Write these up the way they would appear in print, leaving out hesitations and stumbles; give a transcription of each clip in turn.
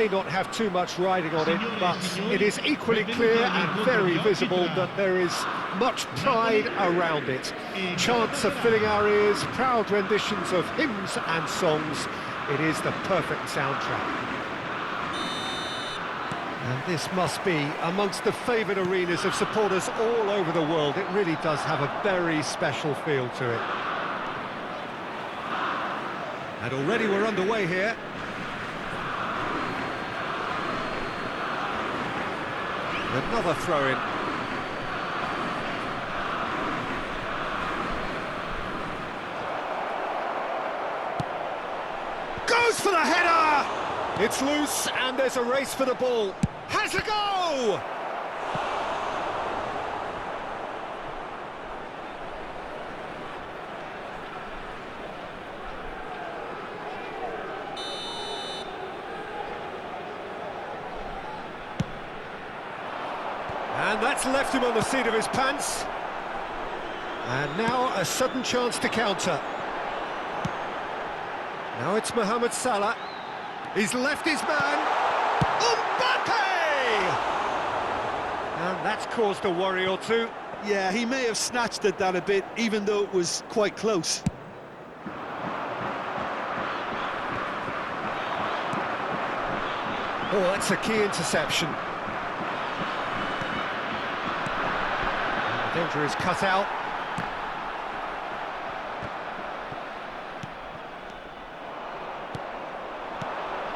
may not have too much riding on it, but it is equally clear and very visible that there is much pride around it. Chants are filling our ears, proud renditions of hymns and songs. It is the perfect soundtrack. And this must be amongst the favoured arenas of supporters all over the world. It really does have a very special feel to it. And already we're underway here. Another throw-in. Goes for the header! It's loose and there's a race for the ball. Has a go! And that's left him on the seat of his pants. And now a sudden chance to counter. Now it's Mohamed Salah. He's left his man. Mbappe! And that's caused a worry or two. Yeah, he may have snatched at that a bit, even though it was quite close. Oh, that's a key interception. The danger is cut out.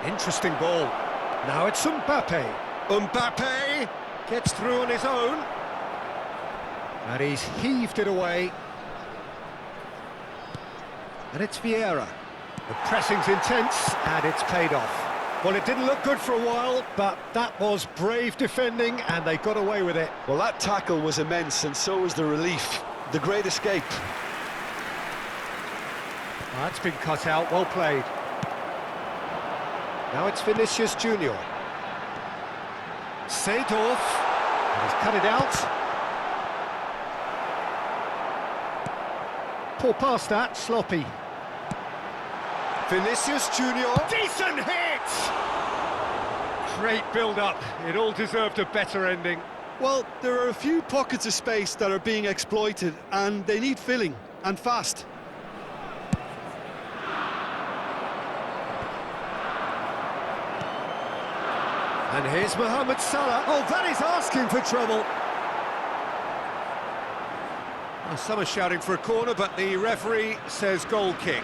Interesting ball. Now it's Mbappe. Mbappe gets through on his own. And he's heaved it away. And it's Vieira. The pressing's intense, and it's paid off. Well, it didn't look good for a while, but that was brave defending, and they got away with it. Well, that tackle was immense, and so was the relief. The great escape. That's been cut out, well played. Now it's Vinicius Junior. Seedorf has cut it out. Poor pass that, sloppy. Vinicius Junior. Decent hit! Great build-up. It all deserved a better ending. Well, there are a few pockets of space that are being exploited, and they need filling, and fast. And here's Mohamed Salah. Oh, that is asking for trouble. Well, some are shouting for a corner, but the referee says goal kick.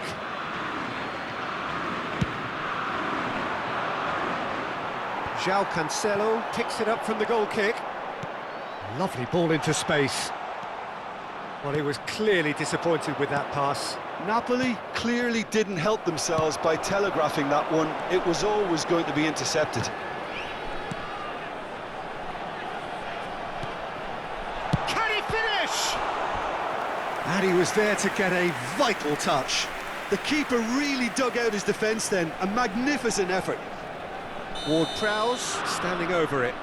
João Cancelo picks it up from the goal kick. Lovely ball into space. Well, he was clearly disappointed with that pass. Napoli clearly didn't help themselves by telegraphing that one. It was always going to be intercepted. And he was there to get a vital touch. The keeper really dug out his defence then, a magnificent effort. Ward-Prowse standing over it.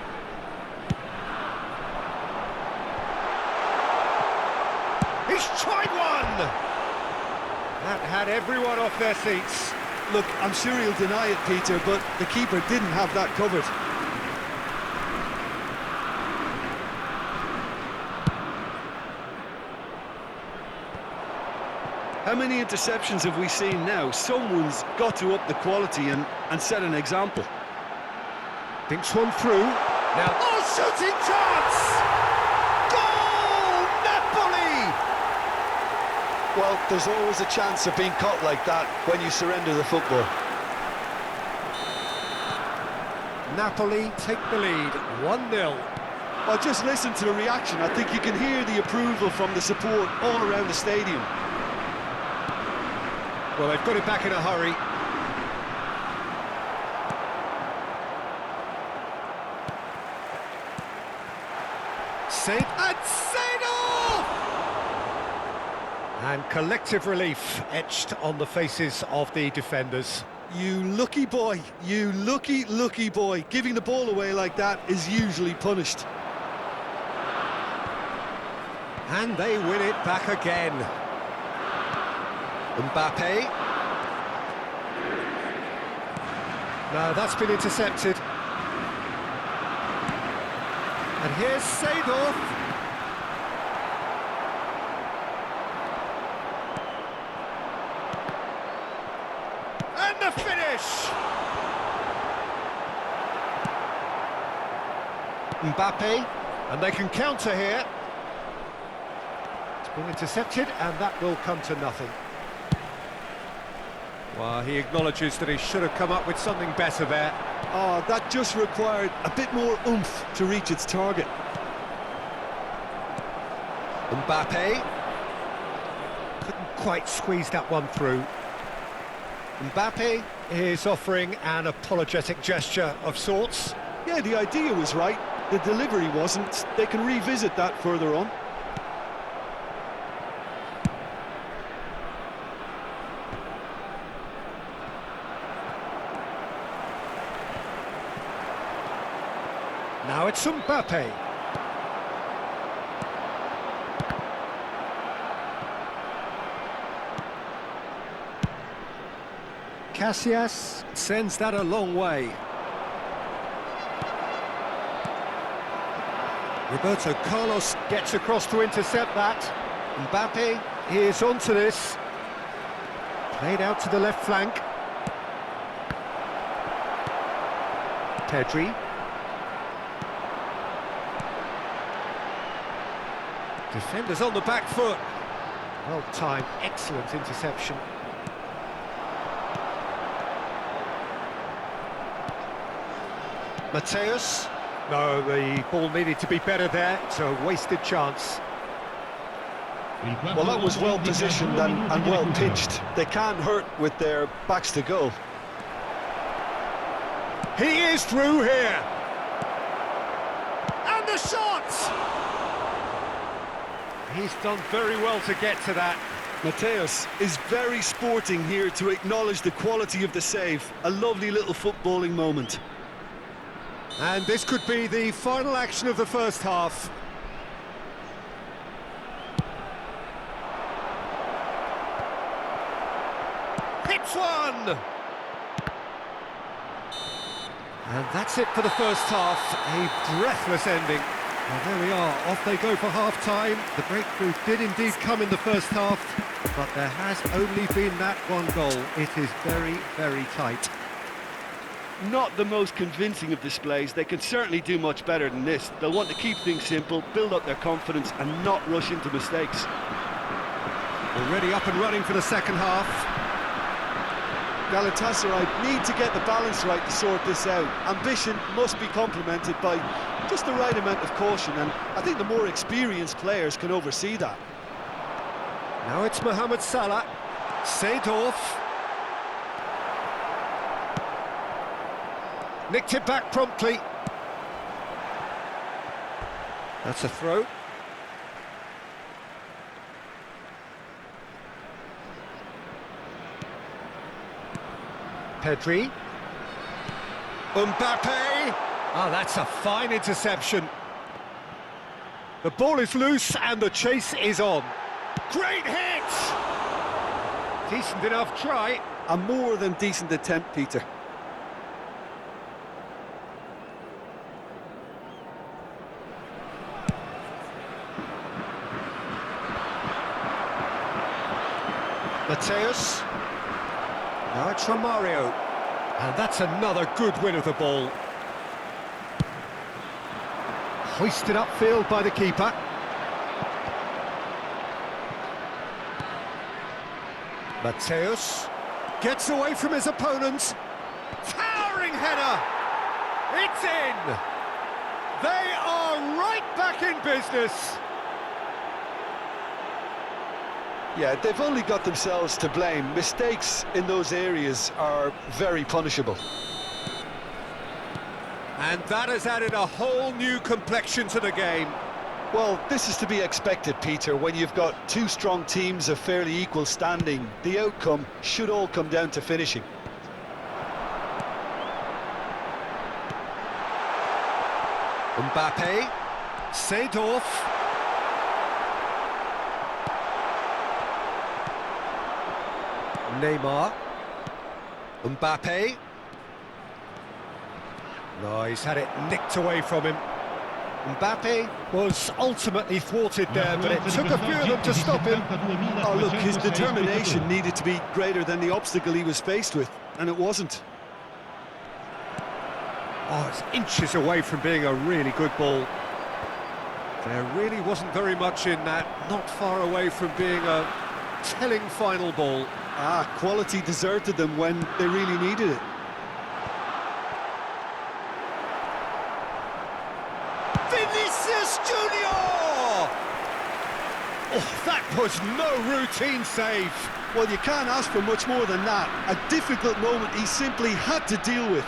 He's tried one! That had everyone off their seats. Look, I'm sure he'll deny it, Peter, but the keeper didn't have that covered. How many interceptions have we seen now? Someone's got to up the quality and set an example. Thinks one through. Now, oh, shooting chance! Goal! Napoli! Well, there's always a chance of being caught like that when you surrender the football. Napoli take the lead, 1-0. Well, just listen to the reaction. I think you can hear the approval from the support all around the stadium. Well, they've got it back in a hurry. Seedorf! And collective relief etched on the faces of the defenders. You lucky boy, you lucky boy. Giving the ball away like that is usually punished. And they win it back again. Mbappe. No, that's been intercepted. And here's Seedorf. And the finish! Mbappe, and they can counter here. It's been intercepted, and that will come to nothing. Well, he acknowledges that he should have come up with something better there. Oh, that just required a bit more oomph to reach its target. Mbappe couldn't quite squeeze that one through. Mbappe is offering an apologetic gesture of sorts. Yeah, the idea was right, the delivery wasn't. They can revisit that further on. Now it's Mbappe. Casillas sends that a long way. Roberto Carlos gets across to intercept that. Mbappe is onto this. Played out to the left flank. Pedri. Defenders on the back foot. Well timed, excellent interception. Mateus. No, the ball needed to be better there. It's a wasted chance. Well, that was well positioned and well pitched. They can't hurt with their backs to goal. He is through here. And the shot! He's done very well to get to that. Mateus is very sporting here to acknowledge the quality of the save. A lovely little footballing moment. And this could be the final action of the first half. Hits one! And that's it for the first half. A breathless ending. Well, there we are, off they go for half-time. The breakthrough did indeed come in the first half, but there has only been that one goal. It is very, very tight. Not the most convincing of displays. They can certainly do much better than this. They'll want to keep things simple, build up their confidence and not rush into mistakes. Already up and running for the second half. Galatasaray need to get the balance right to sort this out. Ambition must be complemented by just the right amount of caution, and I think the more experienced players can oversee that. Now it's Mohamed Salah. Seedorf. Nicked it back promptly. That's a throw. Pedri. Mbappe. Oh, that's a fine interception. The ball is loose and the chase is on. Great hit! Decent enough try. A more than decent attempt, Peter. Mateus. Now it's Romario. And that's another good win of the ball. Hoisted upfield by the keeper. Mateus gets away from his opponent. Towering header! It's in! They are right back in business! Yeah, they've only got themselves to blame. Mistakes in those areas are very punishable. And that has added a whole new complexion to the game. Well, this is to be expected, Peter. When you've got two strong teams of fairly equal standing, the outcome should all come down to finishing. Mbappe. Seedorf. Neymar. Mbappe. No, he's had it nicked away from him. Mbappe was ultimately thwarted there, but it took a few of them to stop him. Oh, look, his determination needed to be greater than the obstacle he was faced with, and it wasn't. Oh, it's inches away from being a really good ball. There really wasn't very much in that, not far away from being a telling final ball. Ah, quality deserted them when they really needed it. Vinicius Junior! Oh, that was no routine save. Well, you can't ask for much more than that. A difficult moment he simply had to deal with.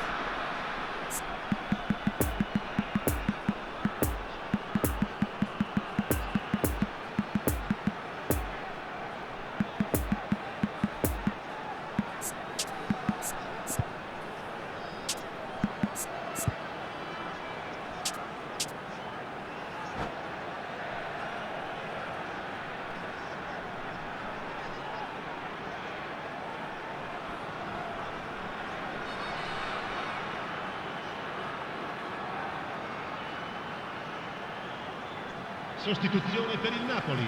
Sostituzione per il Napoli.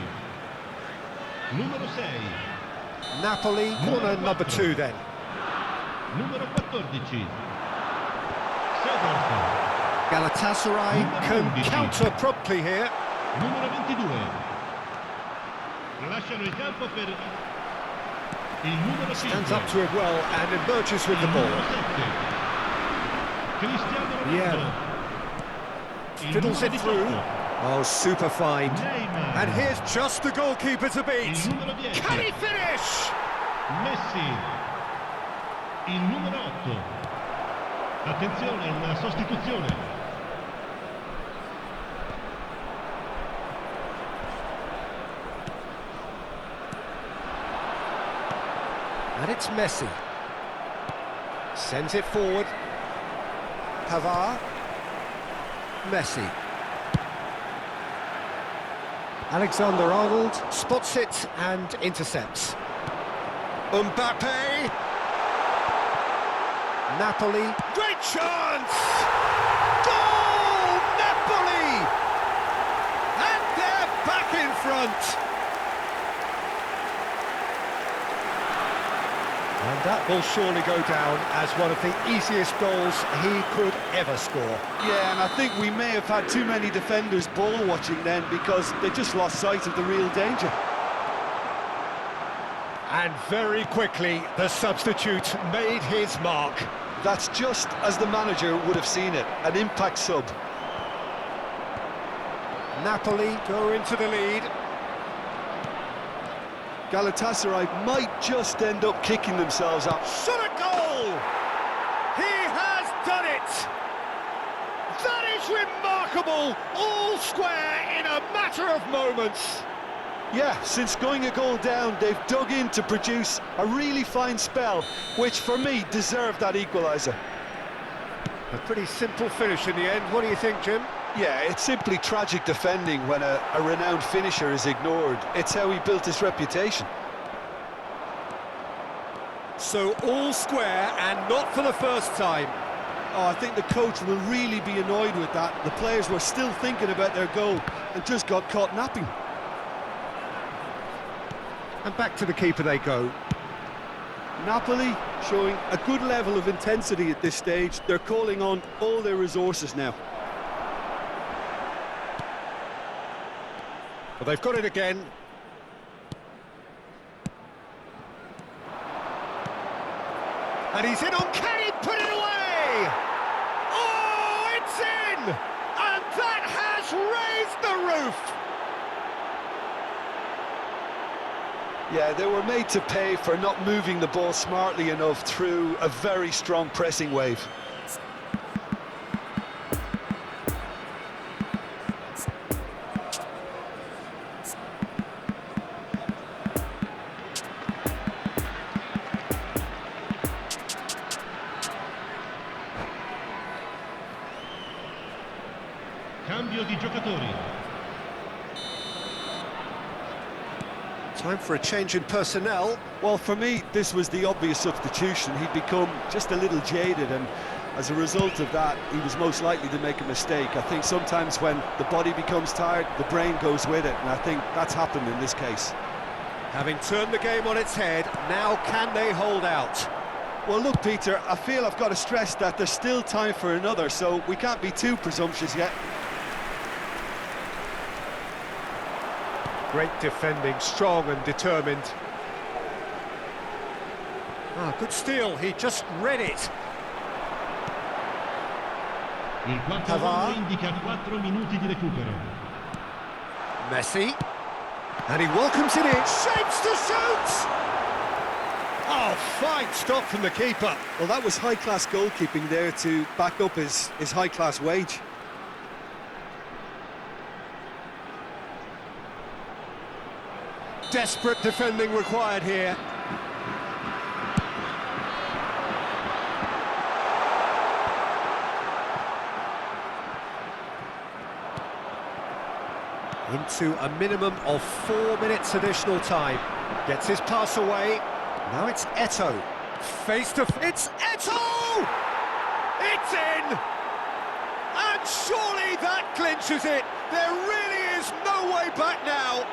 Numero 6. Napoli, corner number 2 then. Numero 14. Seedorf. Galatasaray can counter promptly here. Numero 22. Lasciano il campo per il numero 5. Stands up to it well and emerges with the ball. Numero 7. Cristiano Ronaldo. Yeah. Fiddles it through. Oh, super find. Neymar. And here's just the goalkeeper to beat. Il numero 10. Can he finish? Messi. Il numero 8. Attenzione, una sostituzione. And it's Messi. Sends it forward. Pavard. Messi. Alexander-Arnold spots it and intercepts. Mbappe. Napoli. Great chance! Goal! Napoli! And they're back in front. And that will surely go down as one of the easiest goals he could ever score. Yeah, and I think we may have had too many defenders ball watching then because they just lost sight of the real danger. And very quickly, the substitute made his mark. That's just as the manager would have seen it, an impact sub. Napoli go into the lead. Galatasaray might just end up kicking themselves up. Shot a goal! He has done it! That is remarkable! All square in a matter of moments. Yeah, since going a goal down, they've dug in to produce a really fine spell, which for me deserved that equaliser. A pretty simple finish in the end. What do you think, Jim? Yeah, it's simply tragic defending when a renowned finisher is ignored. It's how he built his reputation. So all square and not for the first time. Oh, I think the coach will really be annoyed with that. The players were still thinking about their goal and just got caught napping. And back to the keeper they go. Napoli showing a good level of intensity at this stage. They're calling on all their resources now. Well, they've got it again. And he's in on, can he put it away? Oh, it's in! And that has raised the roof! Yeah, they were made to pay for not moving the ball smartly enough through a very strong pressing wave. Cambio di giocatori. Time for a change in personnel. Well, for me, this was the obvious substitution. He'd become just a little jaded, and As a result of that, he was most likely to make a mistake. I think sometimes when the body becomes tired, the brain goes with it, and I think that's happened in this case. Having turned the game on its head, now can they hold out? Well, look, Peter, I feel I've got to stress that there's still time for another, so we can't be too presumptuous yet. Great defending, strong and determined. Ah, good steal, he just read it. Il quarto gol indica 4 minuti di recupero. Messi. And he welcomes it in, shapes to shoot! Oh, fine stop from the keeper. Well, that was high-class goalkeeping there to back up his high-class wage. Desperate defending required here. Into a minimum of 4 minutes additional time. Gets his pass away. Now it's Eto'o. Face to face. It's Eto'o! It's in! And surely that clinches it. There really is no way back now.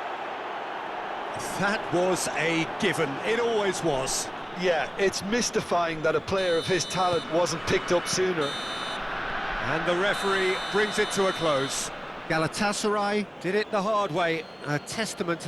That was a given. It always was. Yeah, it's mystifying that a player of his talent wasn't picked up sooner. And the referee brings it to a close. Galatasaray did it the hard way. A testament to